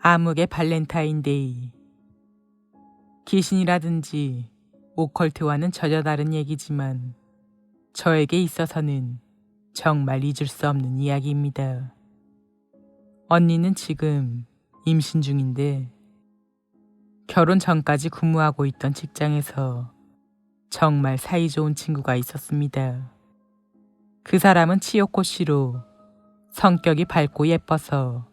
암흑의 발렌타인데이. 귀신이라든지 오컬트와는 전혀 다른 얘기지만 저에게 있어서는 정말 잊을 수 없는 이야기입니다. 언니는 지금 임신 중인데 결혼 전까지 근무하고 있던 직장에서 정말 사이좋은 친구가 있었습니다. 그 사람은 치요코 씨로 성격이 밝고 예뻐서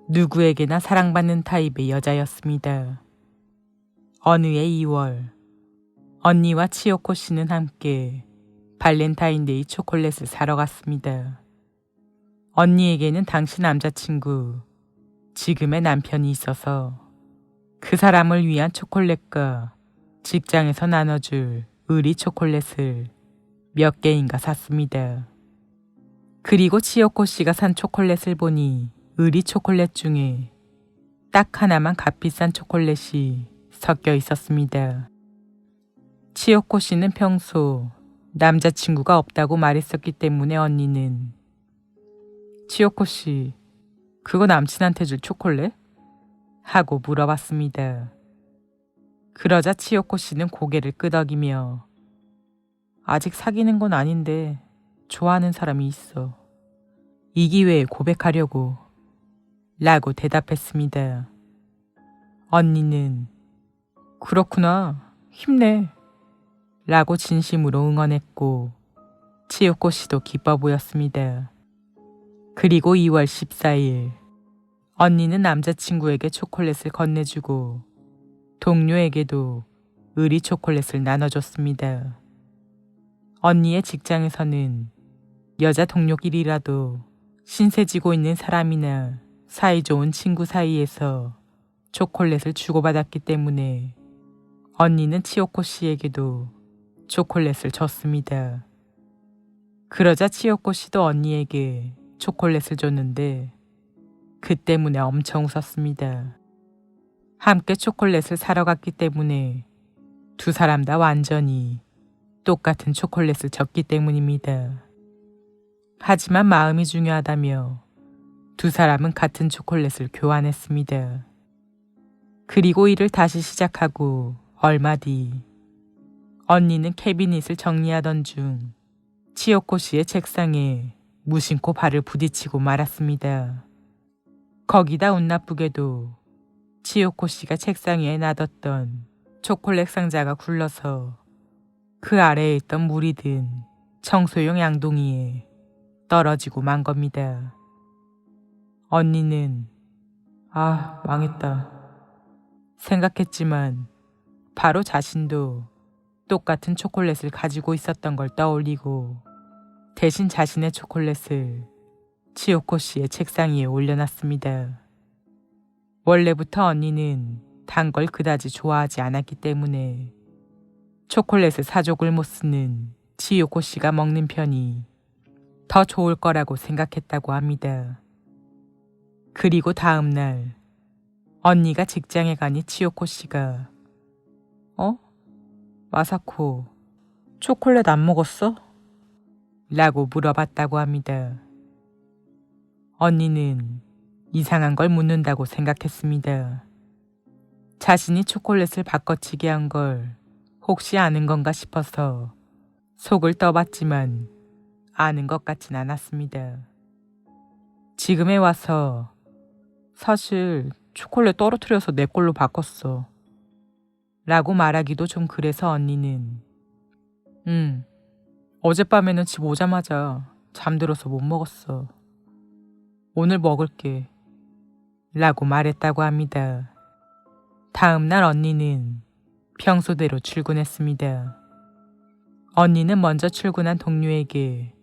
누구에게나 사랑받는 타입의 여자였습니다. 어느 해 2월, 언니와 치요코 씨는 함께 발렌타인데이 초콜릿을 사러 갔습니다. 언니에게는 당시 남자친구, 지금의 남편이 있어서 그 사람을 위한 초콜릿과 직장에서 나눠줄 의리 초콜릿을 몇 개인가 샀습니다. 그리고 치요코 씨가 산 초콜릿을 보니 의리 초콜릿 중에 딱 하나만 값비싼 초콜릿이 섞여 있었습니다. 치요코 씨는 평소 남자친구가 없다고 말했었기 때문에 언니는 치요코 씨, 그거 남친한테 줄 초콜릿? 하고 물어봤습니다. 그러자 치요코 씨는 고개를 끄덕이며 아직 사귀는 건 아닌데 좋아하는 사람이 있어. 이 기회에 고백하려고 라고 대답했습니다. 언니는 그렇구나, 힘내 라고 진심으로 응원했고 치요코 씨도 기뻐 보였습니다. 그리고 2월 14일 언니는 남자친구에게 초콜릿을 건네주고 동료에게도 의리 초콜릿을 나눠줬습니다. 언니의 직장에서는 여자 동료끼리라도 신세지고 있는 사람이나 사이좋은 친구 사이에서 초콜릿을 주고받았기 때문에 언니는 치요코 씨에게도 초콜릿을 줬습니다. 그러자 치요코 씨도 언니에게 초콜릿을 줬는데 그 때문에 엄청 웃었습니다. 함께 초콜릿을 사러 갔기 때문에 두 사람 다 완전히 똑같은 초콜릿을 줬기 때문입니다. 하지만 마음이 중요하다며 두 사람은 같은 초콜릿을 교환했습니다. 그리고 일을 다시 시작하고 얼마 뒤 언니는 캐비닛을 정리하던 중 치요코 씨의 책상에 무심코 발을 부딪히고 말았습니다. 거기다 운 나쁘게도 치요코 씨가 책상 위에 놔뒀던 초콜릿 상자가 굴러서 그 아래에 있던 물이 든 청소용 양동이에 떨어지고 만 겁니다. 언니는 아, 망했다 생각했지만 바로 자신도 똑같은 초콜릿을 가지고 있었던 걸 떠올리고 대신 자신의 초콜릿을 치요코 씨의 책상 위에 올려놨습니다. 원래부터 언니는 단 걸 그다지 좋아하지 않았기 때문에 초콜릿을 사족을 못 쓰는 치요코 씨가 먹는 편이 더 좋을 거라고 생각했다고 합니다. 그리고 다음 날 언니가 직장에 가니 치요코 씨가 마사코, 초콜릿 안 먹었어? 라고 물어봤다고 합니다. 언니는 이상한 걸 묻는다고 생각했습니다. 자신이 초콜릿을 바꿔치기 한 걸 혹시 아는 건가 싶어서 속을 떠봤지만 아는 것 같진 않았습니다. 지금에 와서 사실 초콜릿 떨어뜨려서 내 걸로 바꿨어 라고 말하기도 좀 그래서 언니는 어젯밤에는 집 오자마자 잠들어서 못 먹었어. 오늘 먹을게 라고 말했다고 합니다. 다음 날 언니는 평소대로 출근했습니다. 언니는 먼저 출근한 동료에게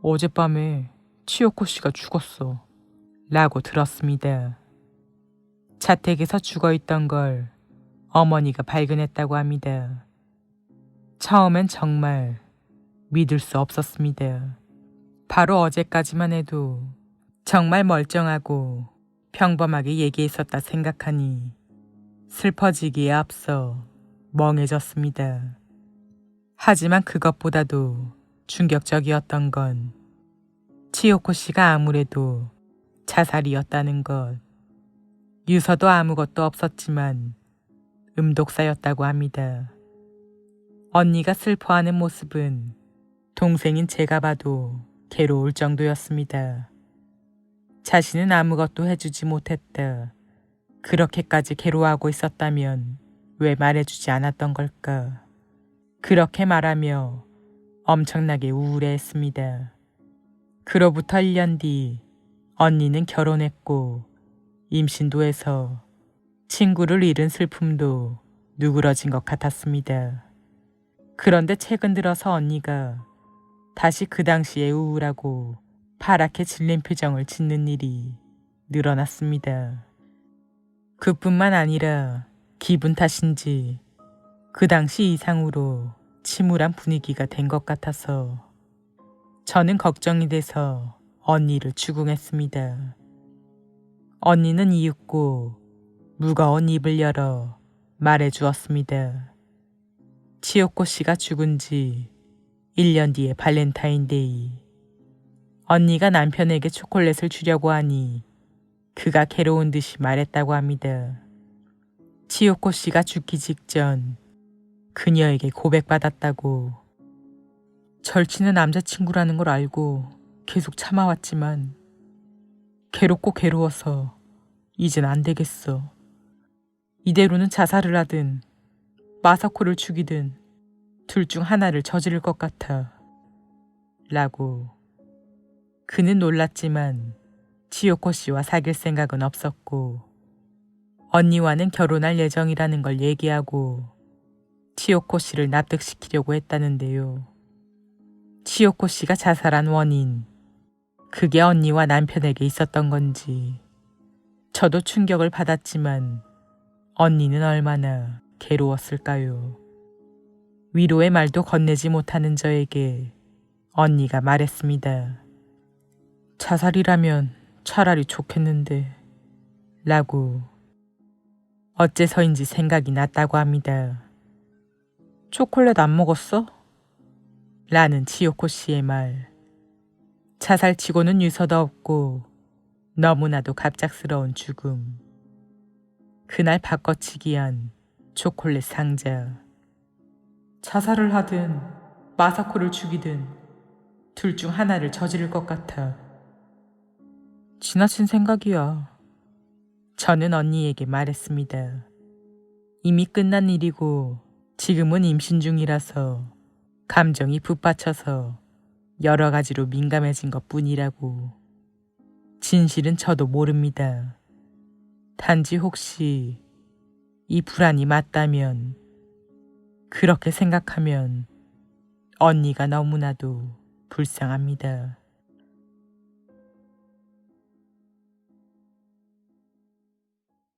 어젯밤에 치요코 씨가 죽었어 라고 들었습니다. 자택에서 죽어있던 걸 어머니가 발견했다고 합니다. 처음엔 정말 믿을 수 없었습니다. 바로 어제까지만 해도 정말 멀쩡하고 평범하게 얘기했었다 생각하니 슬퍼지기에 앞서 멍해졌습니다. 하지만 그것보다도 충격적이었던 건 치요코 씨가 아무래도 자살이었다는 것. 유서도 아무것도 없었지만 음독사였다고 합니다. 언니가 슬퍼하는 모습은 동생인 제가 봐도 괴로울 정도였습니다. 자신은 아무것도 해주지 못했다. 그렇게까지 괴로워하고 있었다면 왜 말해주지 않았던 걸까? 그렇게 말하며 엄청나게 우울해했습니다. 그로부터 1년 뒤 언니는 결혼했고 임신도 해서 친구를 잃은 슬픔도 누그러진 것 같았습니다. 그런데 최근 들어서 언니가 다시 그 당시에 우울하고 파랗게 질린 표정을 짓는 일이 늘어났습니다. 그뿐만 아니라 기분 탓인지 그 당시 이상으로 침울한 분위기가 된 것 같아서 저는 걱정이 돼서 언니를 추궁했습니다. 언니는 이윽고 무거운 입을 열어 말해주었습니다. 치요코 씨가 죽은 지 1년 뒤에 발렌타인데이. 언니가 남편에게 초콜릿을 주려고 하니 그가 괴로운 듯이 말했다고 합니다. 치요코 씨가 죽기 직전 그녀에게 고백받았다고. 절친의 남자친구라는 걸 알고 계속 참아왔지만 괴롭고 괴로워서 이젠 안 되겠어. 이대로는 자살을 하든 마사코를 죽이든 둘 중 하나를 저지를 것 같아. 라고. 그는 놀랐지만 치요코 씨와 사귈 생각은 없었고 언니와는 결혼할 예정이라는 걸 얘기하고 치요코 씨를 납득시키려고 했다는데요. 치요코 씨가 자살한 원인, 그게 언니와 남편에게 있었던 건지 저도 충격을 받았지만 언니는 얼마나 괴로웠을까요? 위로의 말도 건네지 못하는 저에게 언니가 말했습니다. 자살이라면 차라리 좋겠는데 라고. 어째서인지 생각이 났다고 합니다. 초콜릿 안 먹었어? 라는 치요코 씨의 말. 자살치고는 유서도 없고 너무나도 갑작스러운 죽음. 그날 바꿔치기한 초콜릿 상자. 자살을 하든 마사코를 죽이든 둘 중 하나를 저지를 것 같아. 지나친 생각이야. 저는 언니에게 말했습니다. 이미 끝난 일이고 지금은 임신 중이라서 감정이 북받쳐서 여러 가지로 민감해진 것 뿐이라고. 진실은 저도 모릅니다. 단지 혹시 이 불안이 맞다면, 그렇게 생각하면 언니가 너무나도 불쌍합니다.